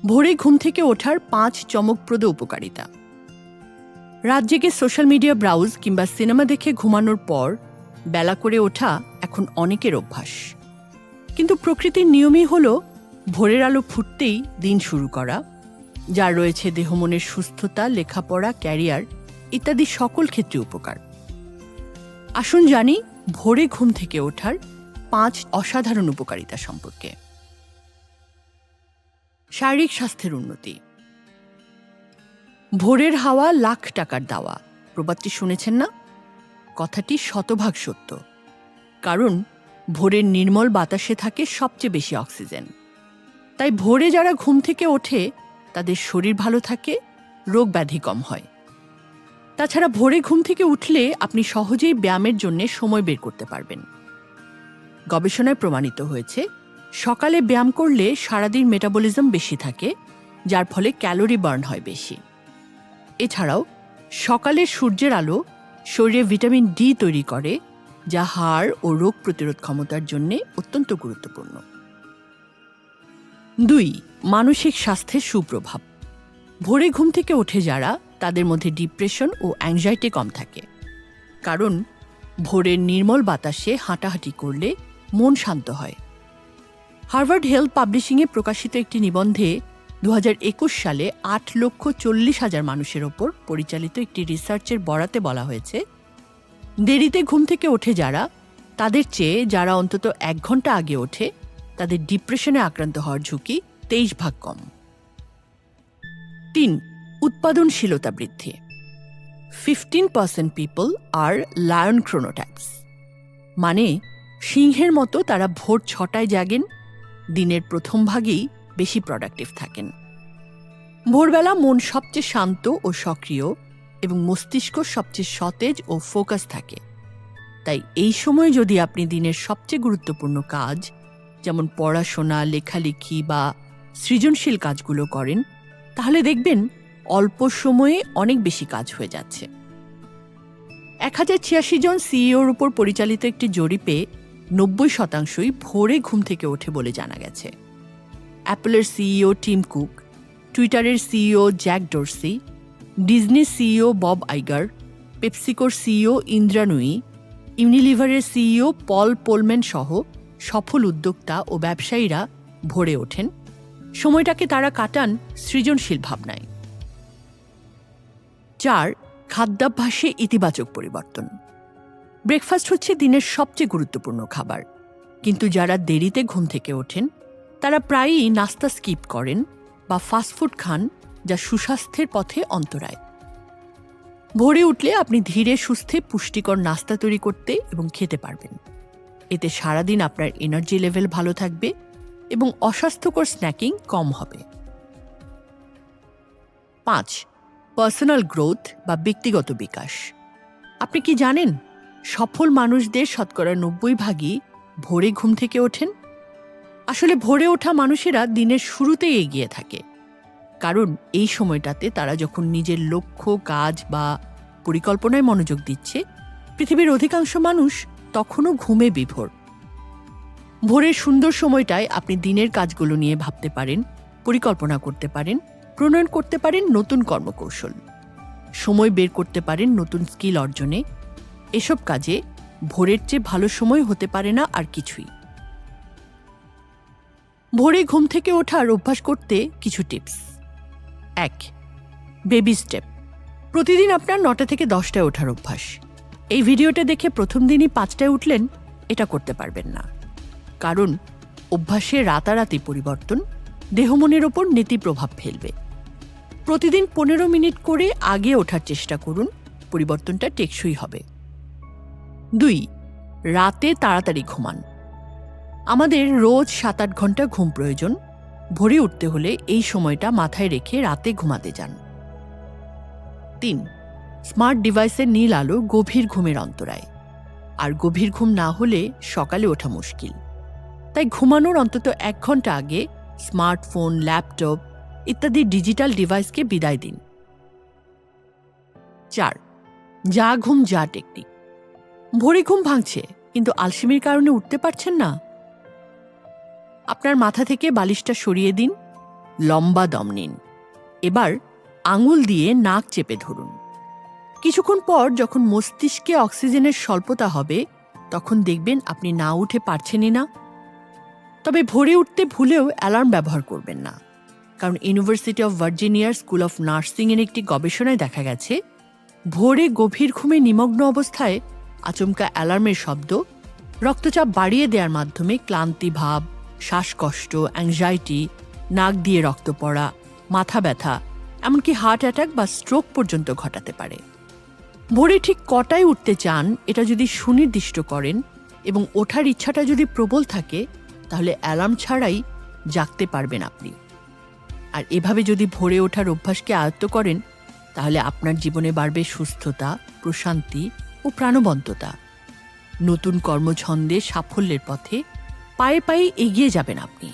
ভোরে ঘুম থেকে ওঠার 5 চমকপ্রদ উপকারিতা। রাত জেগে সোশ্যাল মিডিয়া ব্রাউজ কিংবা সিনেমা দেখে ঘুমানোর পর বেলা করে ওঠা এখন অনেকের অভ্যাস। কিন্তু প্রকৃতির নিয়মই হল ভোরের আলো ফুটতেই দিন শুরু করা, যার রয়েছে দেহমনের সুস্থতা, লেখাপড়া, ক্যারিয়ার ইত্যাদি সকল ক্ষেত্রে উপকার। আসুন জানি ভোরে ঘুম থেকে ওঠার 5 অসাধারণ উপকারিতা সম্পর্কে। শারীরিক স্বাস্থ্যের উন্নতি। ভোরের হাওয়া লাখ টাকার দাওয়া, প্রবাদটি শুনেছেন না? কথাটি শতভাগ সত্য, কারণ ভোরের নির্মল বাতাসে থাকে সবচেয়ে বেশি অক্সিজেন। তাই ভোরে যারা ঘুম থেকে ওঠে তাদের শরীর ভালো থাকে, রোগ ব্যাধি কম হয়। তাছাড়া ভোরে ঘুম থেকে উঠলে আপনি সহজেই ব্যায়ামের জন্য সময় বের করতে পারবেন। গবেষণায় প্রমাণিত হয়েছে সকালে ব্যায়াম করলে সারাদিন মেটাবলিজম বেশি থাকে, যার ফলে ক্যালোরি বার্ন হয় বেশি। এছাড়াও সকালের সূর্যের আলো শরীরে ভিটামিন ডি তৈরি করে, যা হাড় ও রোগ প্রতিরোধ ক্ষমতার জন্য অত্যন্ত গুরুত্বপূর্ণ। 2. মানসিক স্বাস্থ্যের সুপ্রভাব। ভোরে ঘুম থেকে ওঠে যারা, তাদের মধ্যে ডিপ্রেশন ও অ্যাংজাইটি কম থাকে, কারণ ভোরের নির্মল বাতাসে হাঁটাহাঁটি করলে মন শান্ত হয়। হার্ভার্ড হেলথ পাবলিশিংয়ে প্রকাশিত একটি নিবন্ধে 2021 সালে 8,40,000 মানুষের ওপর পরিচালিত একটি রিসার্চের বরাতে বলা হয়েছে, দেরিতে ঘুম থেকে ওঠে যারা, তাদের চেয়ে যারা অন্তত 1 ঘন্টা আগে ওঠে, তাদের ডিপ্রেশনে আক্রান্ত হওয়ার ঝুঁকি 23 ভাগ কম। 3. উৎপাদনশীলতা বৃদ্ধি। 15% পিপল আর লায়ন ক্রোনোটাইপস, মানে সিংহের মতো তারা ভোর 6টায় জাগেন, দিনের প্রথম ভাগেই বেশি প্রোডাক্টিভ থাকেন। ভোরবেলা মন সবচেয়ে শান্ত ও সক্রিয় এবং মস্তিষ্ক সবচেয়ে সতেজ ও ফোকাস থাকে। তাই এই সময় যদি আপনি দিনের সবচেয়ে গুরুত্বপূর্ণ কাজ, যেমন পড়াশোনা, লেখালেখি বা সৃজনশীল কাজগুলো করেন, তাহলে দেখবেন অল্প সময়ে অনেক বেশি কাজ হয়ে যাচ্ছে। 1086 জন সিইওর উপর পরিচালিত একটি জরিপে 90%ই ভোরে ঘুম থেকে ওঠে বলে জানা গেছে। অ্যাপলের সিইও টিম কুক, টুইটারের সিইও জ্যাক ডোরসি, ডিজনির সিইও বব আইগার, পেপসিকোর সিইও ইন্দ্রা নুই, ইউনিলিভারের সিইও পল পোলম্যান সহ সফল উদ্যোক্তা ও ব্যবসায়ীরা ভোরে ওঠেন। সময়টাকে তারা কাটান সৃজনশীল ভাবনায়। 4. খাদ্যাভ্যাসে ইতিবাচক পরিবর্তন। ব্রেকফাস্ট হচ্ছে দিনের সবচেয়ে গুরুত্বপূর্ণ খাবার, কিন্তু যারা দেরিতে ঘুম থেকে ওঠেন তারা প্রায়ই নাস্তা স্কিপ করেন বা ফাস্টফুড খান, যা সুস্বাস্থ্যের পথে অন্তরায়। ভোরে উঠলে আপনি ধীরে সুস্থে পুষ্টিকর নাস্তা তৈরি করতে এবং খেতে পারবেন। এতে সারাদিন আপনার এনার্জি লেভেল ভালো থাকবে এবং অস্বাস্থ্যকর স্ন্যাকিং কম হবে। 5. পার্সোনাল গ্রোথ বা ব্যক্তিগত বিকাশ। আপনি কি জানেন সফল মানুষদের শতকরা 90 ভাগই ভোরে ঘুম থেকে ওঠেন? আসলে ভোরে ওঠা মানুষেরা দিনের শুরুতেই এগিয়ে থাকে, কারণ এই সময়টাতে তারা যখন নিজের লক্ষ্য, কাজ বা পরিকল্পনায় মনোযোগ দিচ্ছে, পৃথিবীর অধিকাংশ মানুষ তখনও ঘুমে বিভোর। ভোরের সুন্দর সময়টায় আপনি দিনের কাজগুলো নিয়ে ভাবতে পারেন, পরিকল্পনা করতে পারেন, প্রণয়ন করতে পারেন নতুন কর্মকৌশল, সময় বের করতে পারেন নতুন স্কিল অর্জনে। এসব কাজে ভোরের চেয়ে ভালো সময় হতে পারে না আর কিছুই। ভোরে ঘুম থেকে ওঠার অভ্যাস করতে কিছু টিপস। 1. Baby step. প্রতিদিন আপনার 9টা থেকে 10টায় ওঠার অভ্যাস। এই ভিডিওটা দেখে প্রথম দিনই 5টায় উঠলেন, এটা করতে পারবেন না, কারণ অভ্যাসে রাতারাতি পরিবর্তন দেহমনের ওপর নেতিপ্রভাব ফেলবে। প্রতিদিন 15 মিনিট করে আগে ওঠার চেষ্টা করুন, পরিবর্তনটা টেকসই হবে। 2. রাতে তাড়াতাড়ি ঘুমান। আমাদের রোজ 7-8 ঘন্টা ঘুম প্রয়োজন। ভোরে উঠতে হলে এই সময়টা মাথায় রেখে রাতে ঘুমাতে যান। 3. স্মার্ট ডিভাইসের নীল আলো গভীর ঘুমের অন্তরায়, আর গভীর ঘুম না হলে সকালে ওঠা মুশকিল। তাই ঘুমানোর অন্তত 1 ঘন্টা আগে স্মার্টফোন, ল্যাপটপ ইত্যাদি ডিজিটাল ডিভাইসকে বিদায় দিন। 4. যা ঘুম যা টেকনিক। ভোরে ঘুম ভাঙছে কিন্তু আলসেমির কারণে উঠতে পারছেন না? আপনার মাথা থেকে বালিশটা সরিয়ে দিন, লম্বা দম নিন। এবার আঙুল দিয়ে নাক চেপে ধরুন। কিছুক্ষণ পর যখন মস্তিষ্কে অক্সিজেনের স্বল্পতা হবে, তখন দেখবেন আপনি না উঠে পারছেনই না। তবে ভোরে উঠতে ভুলেও অ্যালার্ম ব্যবহার করবেন না, কারণ ইউনিভার্সিটি অফ ভার্জিনিয়ার স্কুল অফ নার্সিংয়ের একটি গবেষণায় দেখা গেছে, ভোরে গভীর ঘুমে নিমগ্ন অবস্থায় আচমকা অ্যালার্মের শব্দ রক্তচাপ বাড়িয়ে দেওয়ার মাধ্যমে ক্লান্তি ভাব, শ্বাসকষ্ট, অ্যাংজাইটি, নাক দিয়ে রক্ত পড়া, মাথা ব্যথা, এমনকি হার্ট অ্যাটাক বা স্ট্রোক পর্যন্ত ঘটাতে পারে। ভোরে ঠিক কটায় উঠতে চান এটা যদি সুনির্দিষ্ট করেন এবং ওঠার ইচ্ছাটা যদি প্রবল থাকে, তাহলে অ্যালার্ম ছাড়াই জাগতে পারবেন আপনি। আর এভাবে যদি ভোরে ওঠার অভ্যাসকে আয়ত্ত করেন, তাহলে আপনার জীবনে বাড়বে সুস্থতা, প্রশান্তি ও প্রাণবন্ততা। নতুন কর্মছন্দে সাফল্যের পথে পায়ে পায়ে এগিয়ে যাবেন আপনি।